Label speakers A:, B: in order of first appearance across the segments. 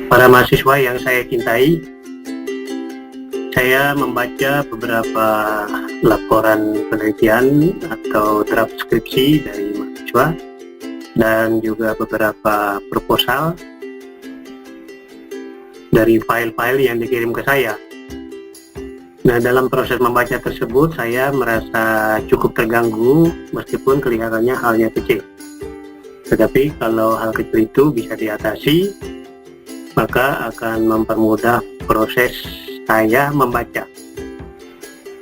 A: Para mahasiswa yang saya cintai, saya membaca beberapa laporan penelitian atau draft skripsi dari mahasiswa dan juga beberapa proposal dari file-file yang dikirim ke saya. Nah, dalam proses membaca tersebut saya merasa cukup terganggu meskipun kelihatannya halnya kecil. Tetapi kalau hal kecil itu bisa diatasi, maka akan mempermudah proses saya membaca.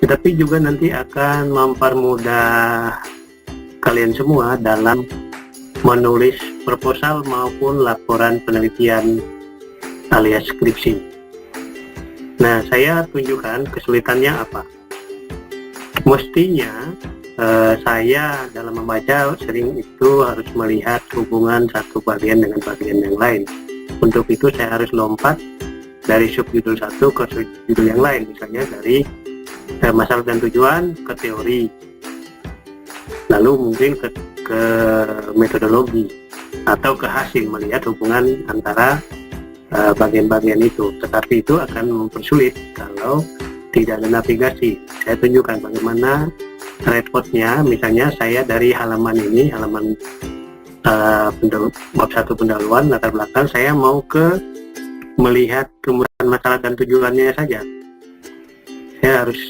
A: Tetapi juga nanti akan mempermudah kalian semua dalam menulis proposal maupun laporan penelitian alias skripsi. Nah, saya tunjukkan kesulitannya apa. Mestinya saya dalam membaca sering itu harus melihat hubungan satu bagian dengan bagian yang lain. Untuk itu saya harus lompat dari subjudul satu ke subjudul yang lain, misalnya dari masalah dan tujuan ke teori, lalu mungkin ke metodologi atau ke hasil, melihat hubungan antara bagian-bagian itu. Tetapi itu akan mempersulit kalau tidak ada navigasi. Saya tunjukkan bagaimana repotnya, misalnya saya dari halaman ini, halaman bab 1 pendahuluan latar belakang, saya mau melihat kemudian masalah dan tujuannya saja. Saya harus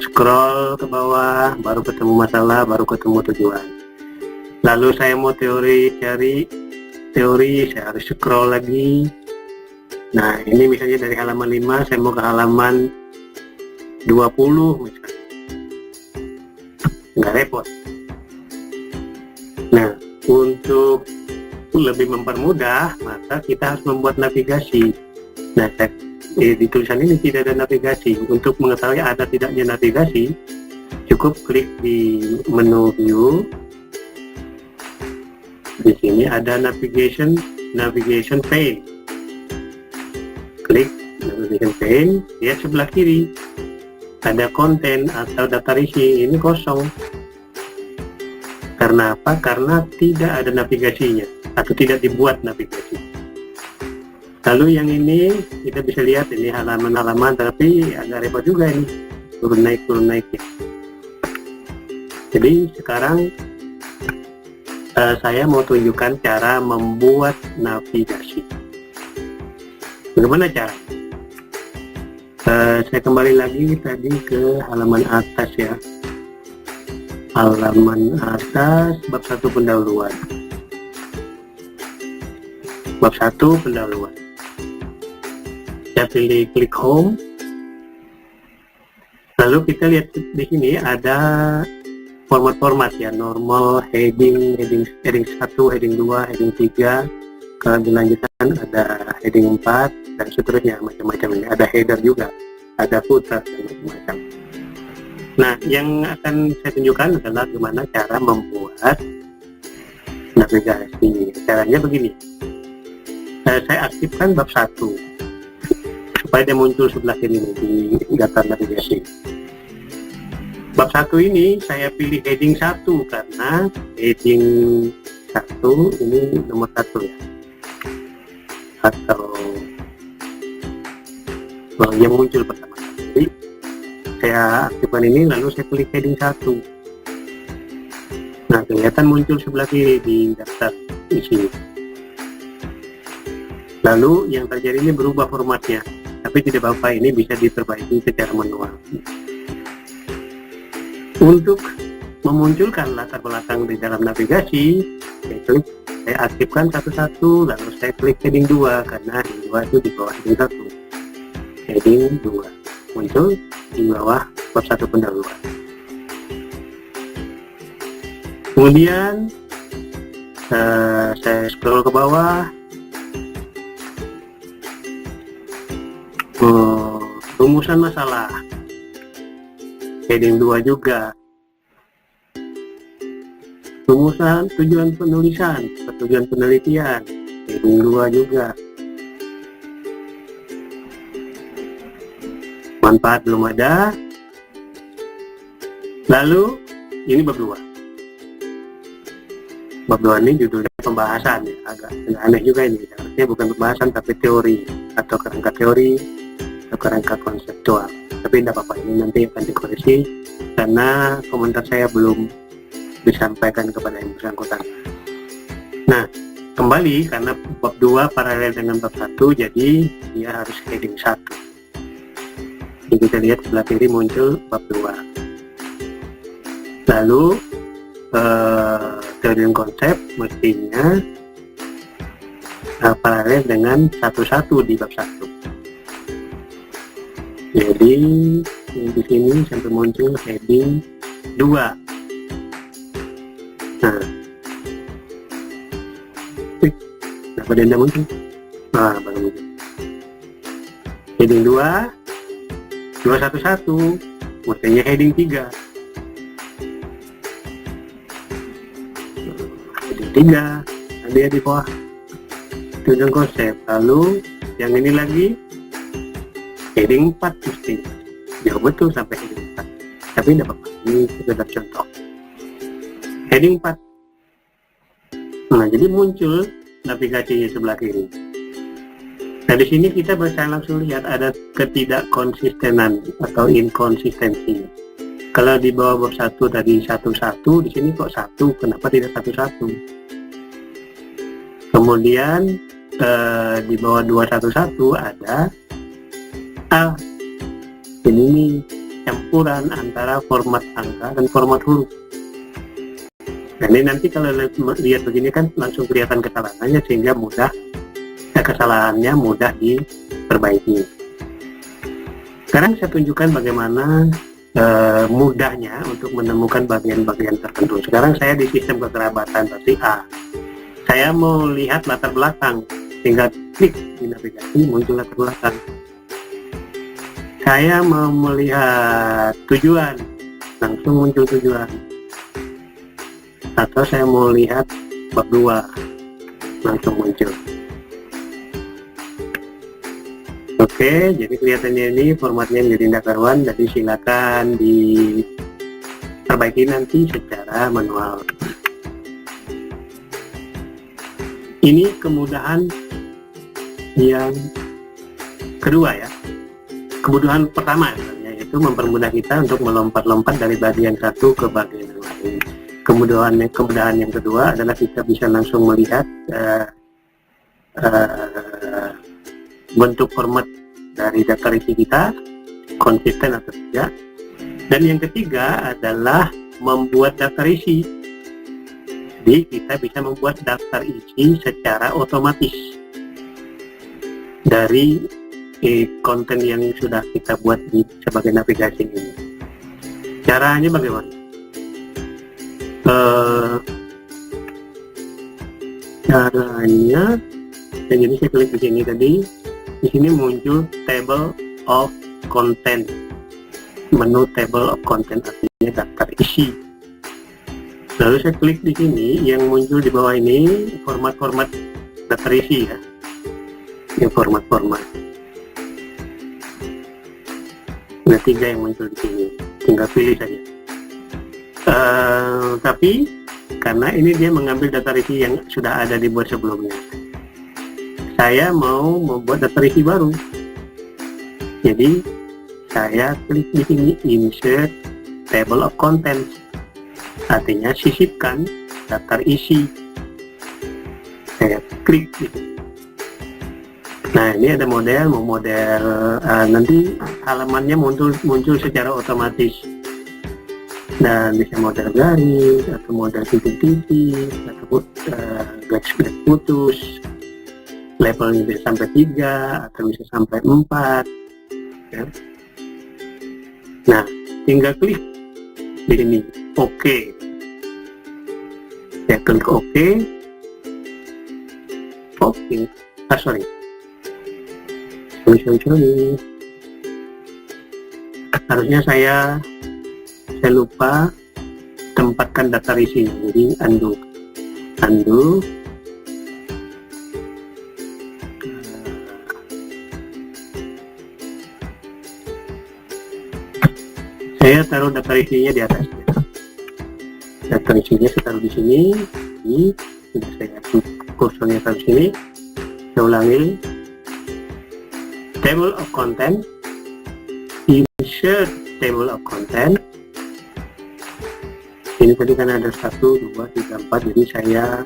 A: scroll ke bawah, baru ketemu masalah, baru ketemu tujuan. Lalu saya mau cari teori, saya harus scroll lagi. Nah, ini misalnya dari halaman 5 saya mau ke halaman 20 misalnya. Nggak repot. Nah, untuk lebih mempermudah, maka kita harus membuat navigasi. Nah, di tulisan ini tidak ada navigasi. Untuk mengetahui ada tidaknya navigasi, cukup klik di menu view. Di sini ada navigation pane. Klik navigation pane, lihat sebelah kiri ada konten atau daftar isi, ini kosong. Karena apa? Karena tidak ada navigasinya atau tidak dibuat navigasi. Lalu yang ini kita bisa lihat ini halaman-halaman, tapi agak repot juga ini, turun naik ya. Jadi sekarang saya mau tunjukkan cara membuat navigasi. Bagaimana cara? Saya kembali lagi tadi ke halaman atas ya. Halaman atas bab 1 pendahuluan. Bab 1 pendahuluan. Saya pilih klik home. Lalu kita lihat di sini ada format-format ya, normal, heading 1, heading 2, heading 3. Kalau dilanjutkan ada heading 4 dan seterusnya, macam-macam ini. Ada header juga, ada footer dan macam-macam. Nah, yang akan saya tunjukkan adalah bagaimana cara membuat navigasi. Caranya begini. Saya aktifkan bab 1 supaya dia muncul sebelah kiri di daftar navigasi. Bab 1 ini saya pilih heading 1 karena heading 1 ini nomor 1 ya. Atau yang muncul pertama. Jadi saya aktifkan ini, lalu saya klik heading 1. Nah, kelihatan muncul sebelah kiri di daftar isi. Lalu yang terjadi ini berubah formatnya, tapi tidak apa-apa, ini bisa diperbaiki secara manual. Untuk memunculkan latar belakang di dalam navigasi, saya aktifkan satu-satu, lalu saya klik heading 2 karena heading 2 itu di bawah heading 1. Heading 2 muncul di bawah bab 1 pendahuluan. Kemudian saya scroll ke bawah, rumusan masalah, heading 2 juga. Rumusan tujuan penulisan, tujuan penelitian, heading 2 juga. Manfaat belum ada. Lalu ini bab 2. Bab 2 ini judulnya pembahasan ya, agak aneh juga ini, artinya bukan pembahasan tapi teori atau kerangka teori atau kerangka konseptual. Tapi tidak apa-apa, ini nanti akan dikoreksi karena komentar saya belum disampaikan kepada yang bersangkutan. Nah, kembali karena bab 2 paralel dengan bab 1, jadi dia harus heading 1. Jadi kita lihat sebelah kiri muncul bab 2. Lalu teori dan konsep mestinya paralel dengan 1-1 di bab 1. Jadi di sini sampai muncul heading 2. Nah, kenapa dia tidak muncul? Baru muncul. Heading 2, 211, mestinya heading 3. Heading 3, ada di bawah tujuan konsep. Lalu yang ini lagi heading 4 mesti jauh betul sampai heading 4. Tapi tidak apa-apa, ini sekedar contoh. Heading 4. Nah, jadi muncul navigasinya sebelah kiri. Nah, di sini kita bisa langsung lihat ada ketidakkonsistenan atau inkonsistensi. Kalau di bawah bab 1 tadi 1-1, di sini kok 1, kenapa tidak 1-1? Kemudian di bawah 211 ada ini nih campuran antara format angka dan format huruf. Nah, ini nanti kalau lihat begini kan langsung kelihatan kesalahannya, sehingga kesalahannya mudah diperbaiki. Sekarang saya tunjukkan bagaimana mudahnya untuk menemukan bagian-bagian tertentu. Sekarang saya di sistem kekerabatan versi A. Saya mau lihat latar belakang, tinggal klik di navigasi muncul latar belakang. Saya mau melihat tujuan, langsung muncul tujuan. Atau saya mau lihat bab 2, langsung muncul. Oke, jadi kelihatannya ini formatnya menjadi tidak karuan, jadi silakan diperbaiki nanti secara manual. Ini kemudahan yang kedua ya. Kemudahan pertama yaitu mempermudah kita untuk melompat-lompat dari bagian satu ke bagian yang lain. Kemudahan yang kedua adalah kita bisa langsung melihat bentuk format dari daftar isi kita, konsisten atau tidak. Dan yang ketiga adalah membuat daftar isi. Jadi kita bisa membuat daftar isi secara otomatis dari konten yang sudah kita buat di sebagai navigasi ini. Caranya bagaimana? Caranya, jadi saya klik di sini tadi. Di sini muncul table of content, menu table of content, artinya daftar isi. Lalu saya klik di sini, yang muncul di bawah ini format-format daftar isi ya. Ini format-format. Ada 3 yang muncul di sini, tinggal pilih saja. Tapi karena ini dia mengambil daftar isi yang sudah ada dibuat sebelumnya, saya mau membuat daftar isi baru. Jadi saya klik di sini insert table of contents, artinya sisipkan daftar isi. Saya klik di sini. Nah, ini ada model nanti halamannya muncul secara otomatis. Dan bisa model garis atau model titik-titik atau garis putus. Levelnya bisa sampai 3 atau bisa sampai 4 ya. Nah, tinggal klik di sini OK. Saya klik OK. Sorry. Harusnya saya lupa tempatkan daftar isinya, jadi undo. Saya taruh daftar isinya di atasnya. Daftar isinya saya taruh di sini. Sudah saya kursornya ke sini, saya ulangi. Table of content, insert table of content. Ini tadi kan ada 1, 2, 3, 4, jadi saya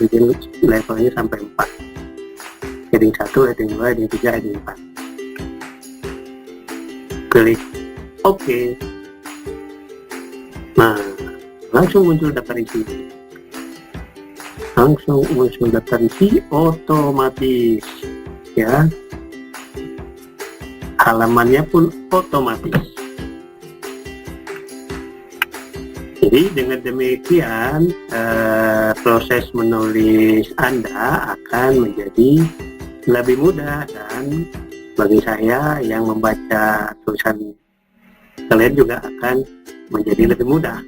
A: bikin levelnya sampai 4. Heading 1, heading 2, heading 3, heading 4. Klik OK. Nah, langsung muncul daftar isi. Langsung muncul daftar isi otomatis, ya. Halamannya pun otomatis. Jadi dengan demikian proses menulis Anda akan menjadi lebih mudah, dan bagi saya yang membaca tulisan kalian juga akan menjadi lebih mudah.